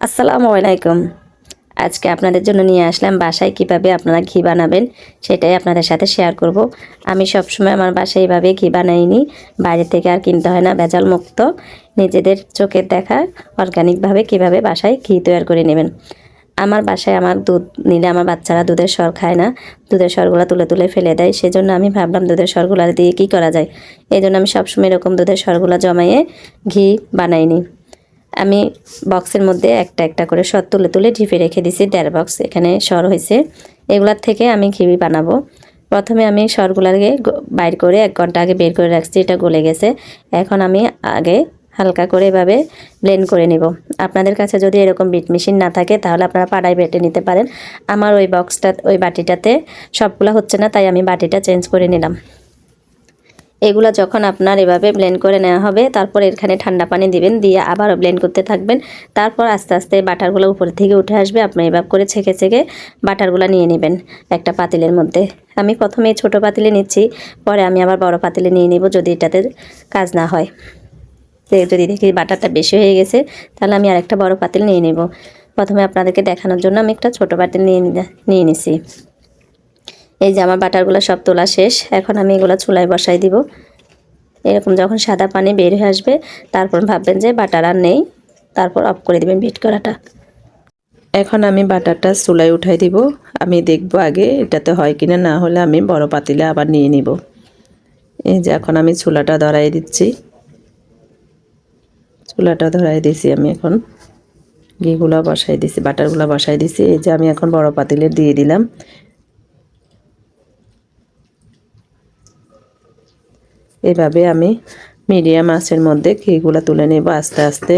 আসসালামু আলাইকুম। আজকে আপনাদের জন্য নিয়ে আসলাম বাসায় কিভাবে আপনারা ঘি বানাবেন সেটাই আপনাদের সাথে শেয়ার করব। আমি সবসময় আমার বাসায় এইভাবে ঘি বানাই নিই, বাইরে থেকে আর কিনতে হয় না, ভেজাল মুক্ত নিজেদের চোখের দেখা অর্গানিকভাবে কিভাবে বাসায় ঘি তৈরি করে নেবেন। আমার বাসায় আমার দুধ নিলে আমার বাচ্চারা দুধের সর খায় না, দুধের সরগুলো তুলে তুলে ফেলে দেয়। সেজন্য আমি ভাবলাম দুধের সরগুলো দিয়ে কী করা যায়। এই জন্য আমি সবসময় এরকম দুধের সরগুলো জমাইয়ে ঘি বানাই নিই। আমি বক্সের মধ্যে একটা একটা করে সর তুলে তুলে ঢিপে রেখে দিছি, 1.5 বক্স এখানে সর হয়েছে। এগুলার থেকে আমি ঘি বানাবো। প্রথমে আমি সরগুলাকে বাইর করে 1 ঘন্টা আগে বের করে রাখছি, এটা গলে গেছে। এখন আমি আগে হালকা করে এভাবে ব্লেন্ড করে নিব। আপনাদের কাছে যদি এরকম বিট মেশিন না থাকে তাহলে আপনারা পাড়ায় বেটে নিতে পারেন। আমার ওই বক্সটা ওই বাটিটাতে সবগুলা হচ্ছে না, তাই আমি বাটিটা চেঞ্জ করে নিলাম। এগুলা যখন আপনার এভাবে ব্লেন্ড করে নেওয়া হবে, তারপর এখানে ঠান্ডা পানি দিবেন, দিয়ে আবারও ব্লেন্ড করতে থাকবেন। তারপর আস্তে আস্তে বাটারগুলো উপর থেকে উঠে আসবে। আপনি এভাবে করে ছেঁকে ছেঁকে বাটারগুলো নিয়ে নেবেন একটা পাতিলের মধ্যে। আমি প্রথমে ছোট পাতিলে নিচ্ছি, পরে আমি আবার বড় পাতিলে নিয়ে নেব যদি এটাতে কাজ না হয়। যদি দেখি বাটারটা বেশি হয়ে গেছে তাহলে আমি আরেকটা বড় পাতিল নিয়ে নেব। প্রথমে আপনাদেরকে দেখানোর জন্য আমি একটা ছোট পাতিল নিয়ে নিছি। এই যে আমার বাটারগুলো সব তোলা শেষ। এখন আমি এগুলো চুলায় বসাই দিব। এরকম যখন সাদা পানি বের হয়ে আসবে তারপর ভাববেন যে বাটার আর নেই, তারপর অফ করে দিবেন বিট করাটা। এখন আমি বাটারটা চুলায় উঠাই দিব। আমি দেখব আগে এটাতে হয় কিনা, না হলে আমি বড় পাতিলে আবার নিয়ে নিব। এই যে এখন আমি চুলাটা ধরাই দিচ্ছি। চুলাটা ধরাই দিছি, আমি এখন ঘিগুলা বসাই দিছি, বাটারগুলা বসাই দিছি। এই যে আমি এখন বড় পাতিলে দিয়ে দিলাম। এভাবে আমি মিডিয়াম আঁচের মধ্যে ঘিগুলা তুলে নেব। আস্তে আস্তে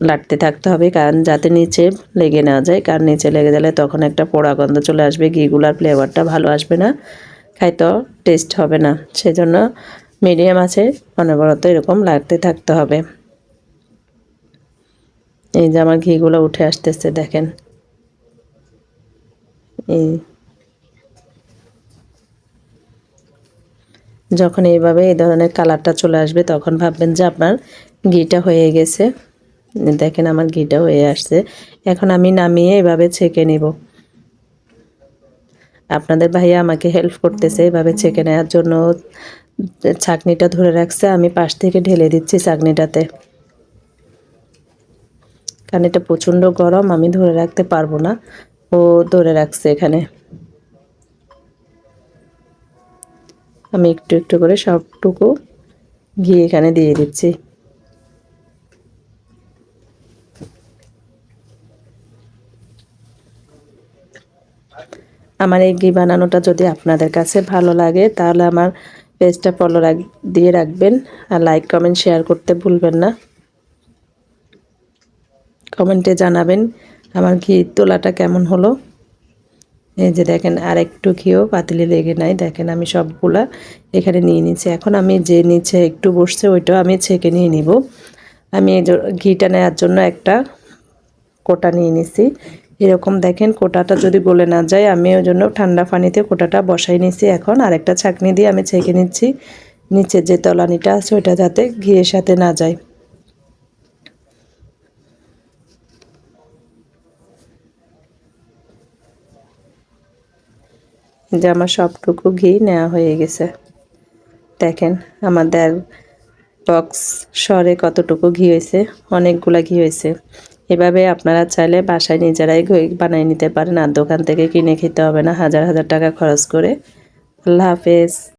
লাড়তে থাকতে হবে, কারণ যাতে নিচে লেগে না যায়, কারণ নিচে লেগে গেলে তখন একটা পোড়া গন্ধ চলে আসবে, ঘিগুলার ফ্লেভারটা ভালো আসবে না, খাইতেও টেস্ট হবে না। সেজন্য মিডিয়াম আঁচে অনবরত এরকম লাড়তে থাকতে হবে। এই যে আমার ঘিগুলো উঠে আসতেছে, দেখেন। এই যখন এইভাবে এই ধরনের কালারটা চলে আসবে তখন ভাববেন যে আপনার ঘিটা হয়ে গেছে। দেখেন আমার ঘিটা হয়ে আসছে। এখন আমি নামিয়ে এভাবে ছেঁকে নিব। আপনাদের ভাইয়া আমাকে হেল্প করতেছে এভাবে ছেঁকে নেওয়ার জন্য। ছাঁকনিটা ধরে রাখছে, আমি পাশ থেকে ঢেলে দিচ্ছি ছাঁকনিটাতে, কারণ এটা প্রচণ্ড গরম, আমি ধরে রাখতে পারবো না। ও ধরে রাখছে এখানে। আমি একটু একটু করে সবটুকু ঘি এখানে দিয়ে দিচ্ছি। আমার এই ঘি বানানোটা যদি আপনাদের কাছে ভালো লাগে তাহলে আমার পেজটা ফলো দিয়ে রাখবেন, আর লাইক কমেন্ট শেয়ার করতে ভুলবেন না। কমেন্টে জানাবেন আমার ঘি তোলাটা কেমন হলো। এই যে দেখেন আর একটু ঘিও পাতিলে লেগে নাই, দেখেন আমি সবগুলা এখানে নিয়ে নিচ্ছি। এখন আমি যে নিচে একটু বসছে ওইটাও আমি ছেঁকে নিয়ে নিব। আমি এই ঘিটা নেওয়ার জন্য একটা কোটা নিয়ে নিছি। এরকম দেখেন কোটাটা যদি গলে না যায়, আমি ওই জন্য ঠান্ডা পানিতে কোটাটা বসাই নিছি। এখন আরেকটা ছাঁকনি দিয়ে আমি ছেঁকে নিচ্ছি নিচের যে তলানিটা আছে ওইটা যাতে ঘিয়ের সাথে না যায়। যে আমার সবটুকু ঘি নেওয়া হয়ে গেছে। দেখেন আমাদের বক্স সরে কতটুকু ঘি হয়েছে, অনেকগুলা ঘি হয়েছে। এভাবে আপনারা চাইলে বাসায় নিজেরাই ঘি বানিয়ে নিতে পারেন, আর দোকান থেকে কিনে খেতে হবে না হাজার হাজার টাকা খরচ করে। আল্লাহ হাফেজ।